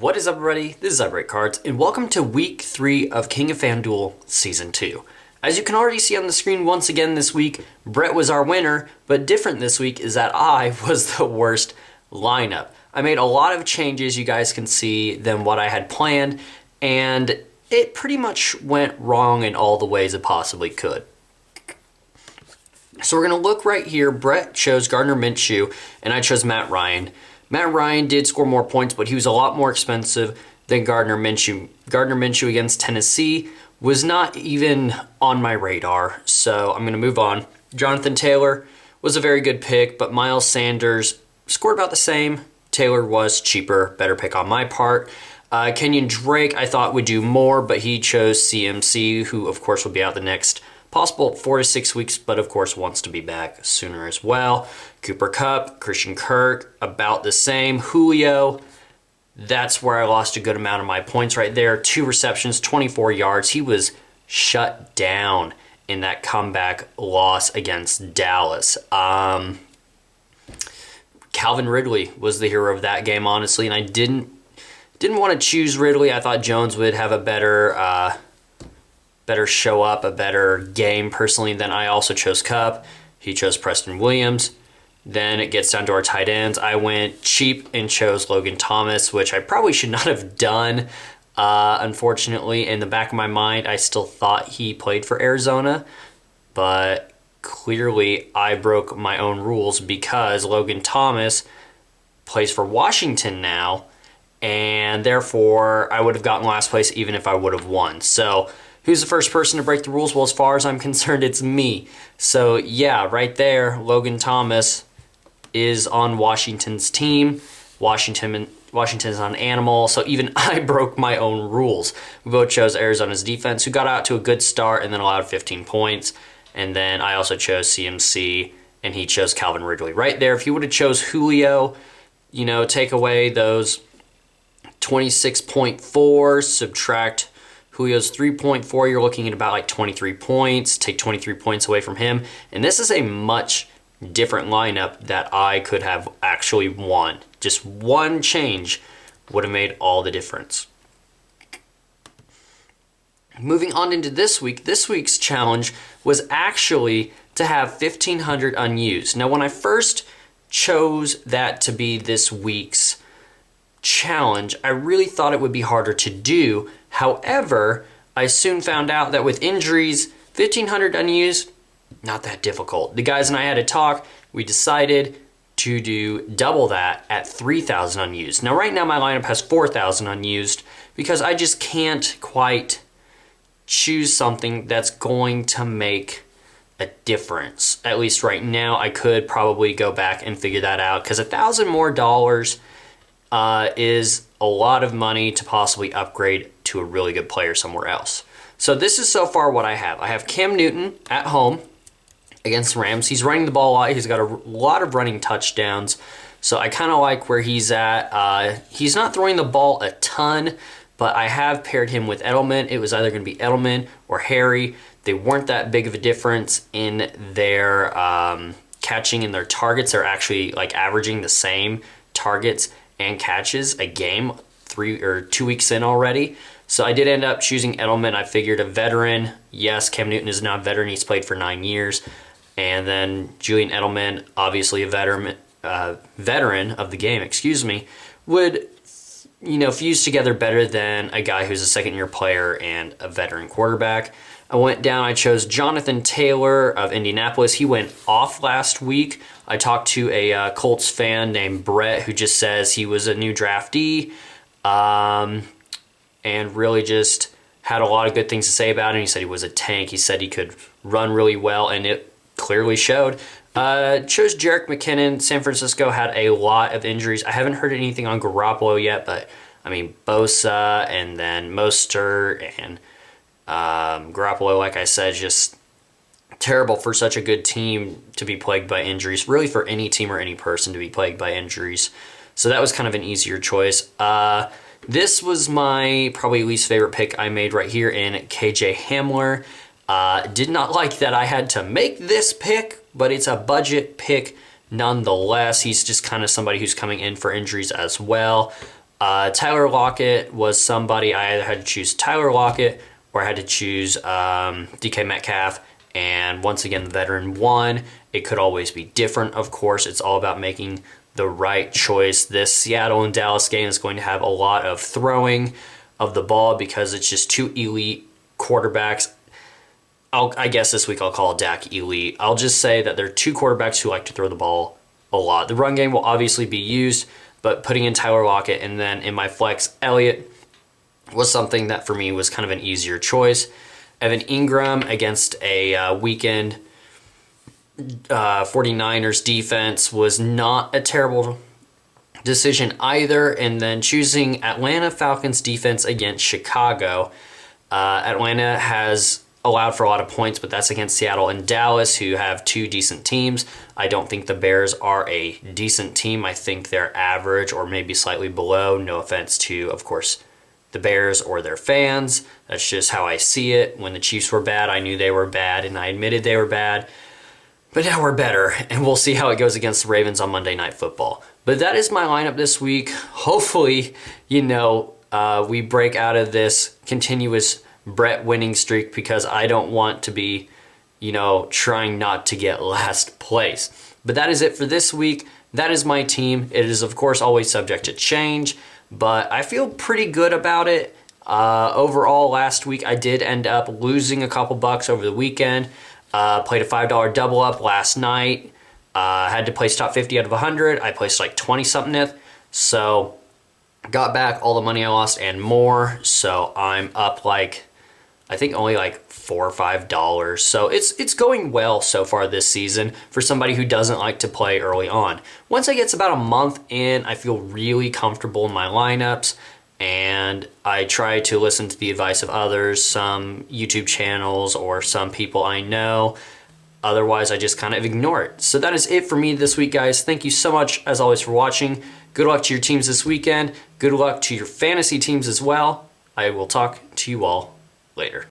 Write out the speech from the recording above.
What is up, everybody? This is Upgrade Cards, and welcome to Week 3 of King of Fanduel Season 2. As you can already see on the screen once again this week, Brett was our winner, but different this week is that I was the worst lineup. I made a lot of changes, you guys can see, than what I had planned, and it pretty much went wrong in all the ways it possibly could. So we're going to look right here. Brett chose Gardner Minshew, and I chose Matt Ryan. Matt Ryan did score more points, but he was a lot more expensive than Gardner Minshew. Gardner Minshew against Tennessee was not even on my radar, so I'm going to move on. Jonathan Taylor was a very good pick, but Miles Sanders scored about the same. Taylor was cheaper, better pick on my part. Kenyon Drake I thought would do more, but he chose CMC, who of course will be out the next possible 4 to 6 weeks, but of course wants to be back sooner as well. Cooper Kupp, Christian Kirk, about the same. Julio, that's where I lost a good amount of my points right there. 2 receptions, 24 yards. He was shut down in that comeback loss against Dallas. Calvin Ridley was the hero of that game, honestly, and I didn't want to choose Ridley. I thought Jones would have a better show up, a better game personally. Then I also chose Kupp. He chose Preston Williams. Then it gets down to our tight ends. I went cheap and chose Logan Thomas, which I probably should not have done. Unfortunately, in the back of my mind, I still thought he played for Arizona, but clearly I broke my own rules because Logan Thomas plays for Washington now, and therefore I would have gotten last place even if I would have won. So who's the first person to break the rules? Well, as far as I'm concerned, it's me. So yeah, right there, Logan Thomas is on Washington's team. Washington is on animal, so even I broke my own rules. We both chose Arizona's defense, who got out to a good start and then allowed 15 points. And then I also chose CMC, and he chose Calvin Ridley. Right there, if he would have chose Julio, take away those 26.4, subtract Julio's 3.4, you're looking at about like 23 points. Take 23 points away from him. And this is a much different lineup that I could have actually won. Just one change would have made all the difference. Moving on into this week, this week's challenge was actually to have 1,500 unused. Now, when I first chose that to be this week's challenge, I really thought it would be harder to do. However, I soon found out that with injuries, 1,500 unused, not that difficult. The guys and I had a talk. We decided to do double that at 3,000 unused. Now, right now, my lineup has 4,000 unused because I just can't quite choose something that's going to make a difference. At least right now, I could probably go back and figure that out because $1,000 more is a lot of money to possibly upgrade to a really good player somewhere else. So this is so far what I have. I have Cam Newton at home against the Rams. He's running the ball a lot. He's got a lot of running touchdowns. So I kind of like where he's at. He's not throwing the ball a ton, but I have paired him with Edelman. It was either going to be Edelman or Harry. They weren't that big of a difference in their catching and their targets. They're actually like averaging the same targets and catches a game 2 weeks in already. So I did end up choosing Edelman. I figured a veteran. Yes, Cam Newton is now a veteran. He's played for 9 years. And then Julian Edelman, obviously a veteran of the game, would fuse together better than a guy who's a second-year player and a veteran quarterback. I went down, I chose Jonathan Taylor of Indianapolis. He went off last week. I talked to a Colts fan named Brett who just says he was a new draftee and really just had a lot of good things to say about him. He said he was a tank. He said he could run really well, and it clearly showed. Chose Jerick McKinnon. San Francisco had a lot of injuries. I haven't heard anything on Garoppolo yet, but Bosa and then Mostert and Garoppolo, like I said, just terrible for such a good team to be plagued by injuries. Really for any team or any person to be plagued by injuries. So that was kind of an easier choice. This was my probably least favorite pick I made right here in KJ Hamler. Did not like that I had to make this pick, but it's a budget pick nonetheless. He's just kind of somebody who's coming in for injuries as well. Tyler Lockett was somebody I either had to choose Tyler Lockett or I had to choose DK Metcalf. And once again, the veteran won. It could always be different, of course. It's all about making the right choice. This Seattle and Dallas game is going to have a lot of throwing of the ball because it's just two elite quarterbacks. I guess this week I'll call Dak elite. I'll just say that there are two quarterbacks who like to throw the ball a lot. The run game will obviously be used, but putting in Tyler Lockett and then in my flex, Elliott was something that for me was kind of an easier choice. Evan Ingram against a weekend 49ers defense was not a terrible decision either. And then choosing Atlanta Falcons defense against Chicago. Atlanta has allowed for a lot of points, but that's against Seattle and Dallas, who have two decent teams. I don't think the Bears are a decent team. I think they're average or maybe slightly below. No offense to, of course, the Bears or their fans. That's just how I see it. When the Chiefs were bad, I knew they were bad, and I admitted they were bad. But now we're better, and we'll see how it goes against the Ravens on Monday Night Football. But that is my lineup this week. Hopefully, we break out of this continuous Brett winning streak because I don't want to be, trying not to get last place. But that is it for this week. That is my team. It is, of course, always subject to change, but I feel pretty good about it. Overall, last week I did end up losing a couple bucks over the weekend. Played a $5 double up last night. Had to place top 50 out of 100. I placed like 20-something. So got back all the money I lost and more. So I'm up I think only like $4 or $5. So it's going well so far this season for somebody who doesn't like to play early on. Once I get about a month in, I feel really comfortable in my lineups. And I try to listen to the advice of others, some YouTube channels or some people I know. Otherwise, I just kind of ignore it. So that is it for me this week, guys. Thank you so much, as always, for watching. Good luck to your teams this weekend. Good luck to your fantasy teams as well. I will talk to you all later.